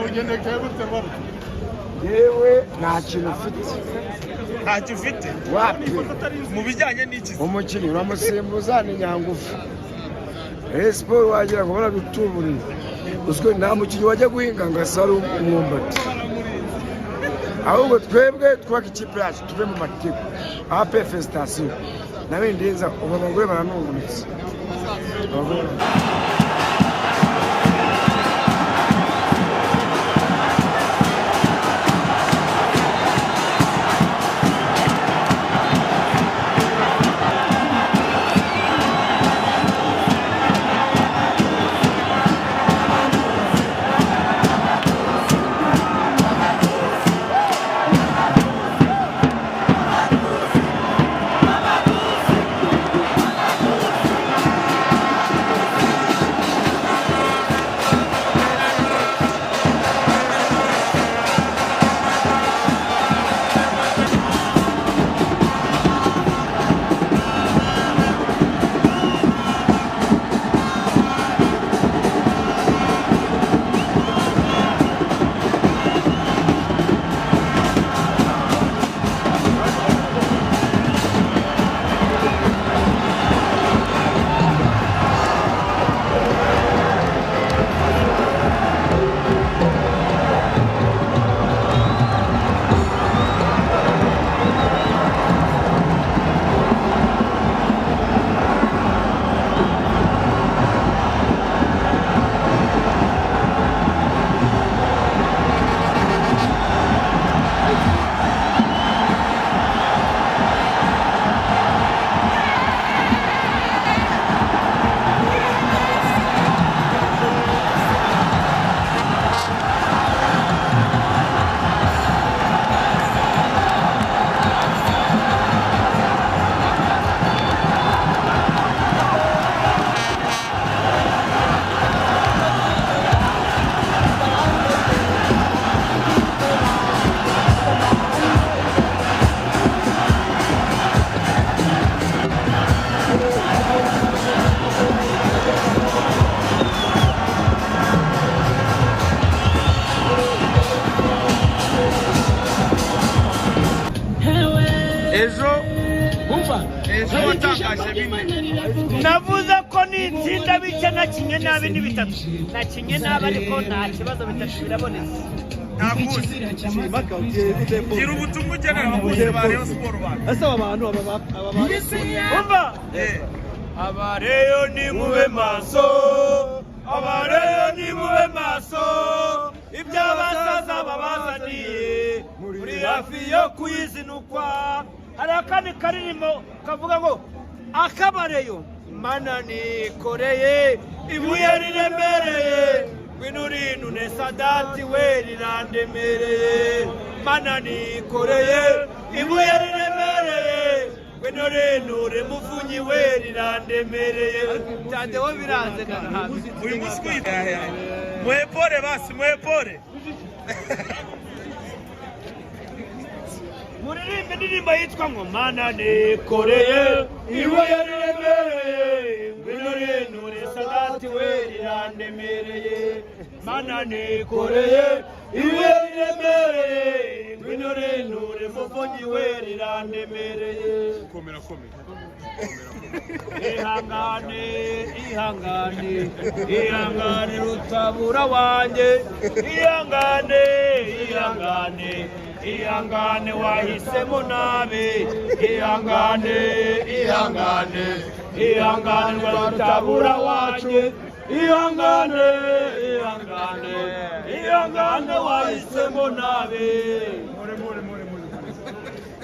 ugendekeye gute baro yewe nta kintu ufite ntacyo ufite wapi mu bijyanye n'iki umukinnyi uramusimbuza ni nyangufu siporo wagira ngo barabituburiye uzwi nta mukinnyi wajya guhinga ngo asare umwumbati ahubwo twebwe twubaka ikipe yacu tuve mu matiku ape fesitasiyo n'abindi nza ubu abagore baranungutse ejo watangaje bine navuze ko nitsinda bice nakinye nabi ni bitatu nakinye nabi ariko nta kibazo bitatu birabonetse nakuze gira ubutumwa ugenera abakuze ba Rayon Sport bana asaba abantu umva abareyo ni mube maso abareyo ni mube maso ibyabasaza babazaniye muri hafi yo kuyizinukwa hari akandi karirimbo kavuga ngo akabareyo mana nikoreye ibuye riremereye winurinu ne sadati we rirandemereye mana nikoreye ibuye riremereye winurinu remuvunyi we rirandemereye cyadeho biranze kanahabi uyu munsi kwitahera mwepore basi mwepore muririmbe indirimbo yitwa ngo mana nikoreye ibuye riremereye winurinu ne sadati we rirandemereye mana nikoreye ibuye riremereye winurinu remuvunyi we rirandemereye komera ihangane ihangane ihangane rutabura wanjye ihangane ihangane ihangane wahisemo nabi ihangane ihangane ihangane rutabura wanjye ihangane ihangane ihangane wahisemo nabi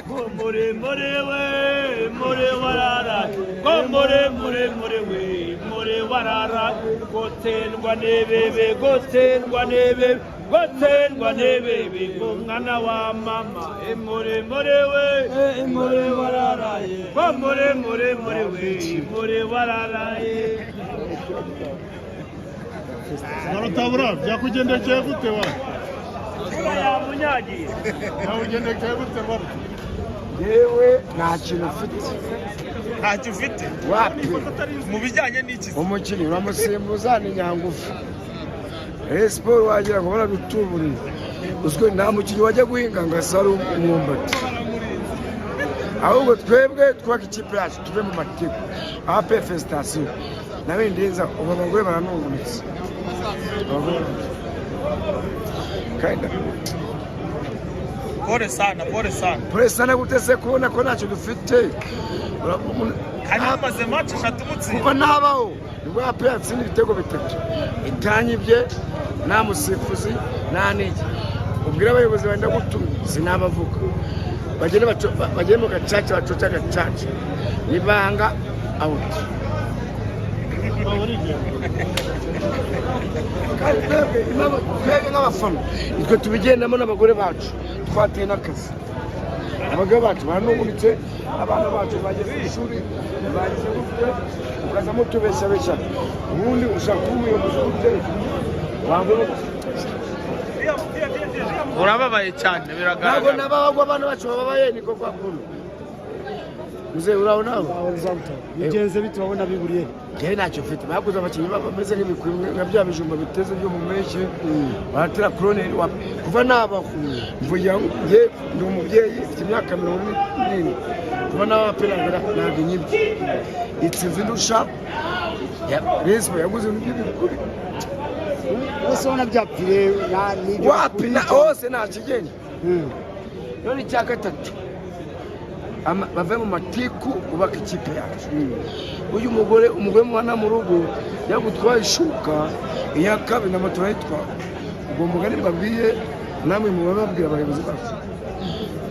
More warara more we more warara gotendwa nebebe umwana wa mama more we more warara more we more warara Narutabura byakugendekeye gute wa ya munyagiye ugendekeye gute baro yewe nta kintu ufite ntacyo ufite wapi mu bijyanye n'iki umukinnyi uramusimbuza ni nyangufu Rayon Sport wagira ngo baradutuburiye uzwi nta mukinnyi wajya guhinga ngo asare umwumbati ahubwo twebwe twubaka ikipe yacu tuve mu matiku APR Festation nawe ndinza ubu abagore baranungunitse pole sana gutese kubona ko ntacyo dufite kandi bamaze match 3 mutsinda kuko nabaho nibwo APR yatsinda ibitego 3 itanyibye nta musifuzi nta niki ubwira abayobozi benda gutuma sinabavuga bagende mu gacaca bacoca agacaca nibanga out kandi twebwe nk'abafana nitwe tubigendamo n'abagore bacu twateye n'akazi abagabo bacu baranungunitse abana bacu bageze ku ishuri bagize gutya ukaza mutubeshabesha ubundi ushaka kuba umuyobozi w'uteye urababaye cyane biragaragara ntabwo n'abagwa abana bacu bababaye niko kwa kuno muze urabona abo bigenze bite wabona biburiye njyewe ntacyo mfite baguze abakinnyi bameze nk'ibikuru nka bya bijumba biteze byo mu mpeshyi baratera koroneri kuva nabaho mvuye njye ndi umubyeyi mfite imyaka 40 kuva n'abapera ntabwo nyibye itsinze indusha Rayon Sport yaguze n'ibikuru bose ubona byapfire wapi na hose nta kigeni none icya gatatu bave mu matiku ubaka ikipe yacu uyu umugore mwana mu rugo yagutwaye ishuka iya kabiri na moto yitwa ubwo mugani mbabwiye namwe mu bababwira abayobozi bacu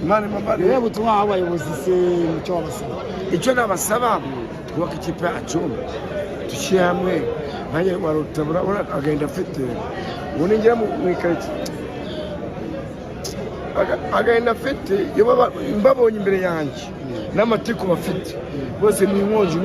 Imana mabare rero butumwa abayobozi se mucyo wabasaba icyo nabasaba twubaka ikipe yacu dushyire hamwe nanjye warutabura agenda afite ubundi ngira mu ikarita agenda afite mbabonye imbere yanjye n'amatiku bafite bose ni inkonji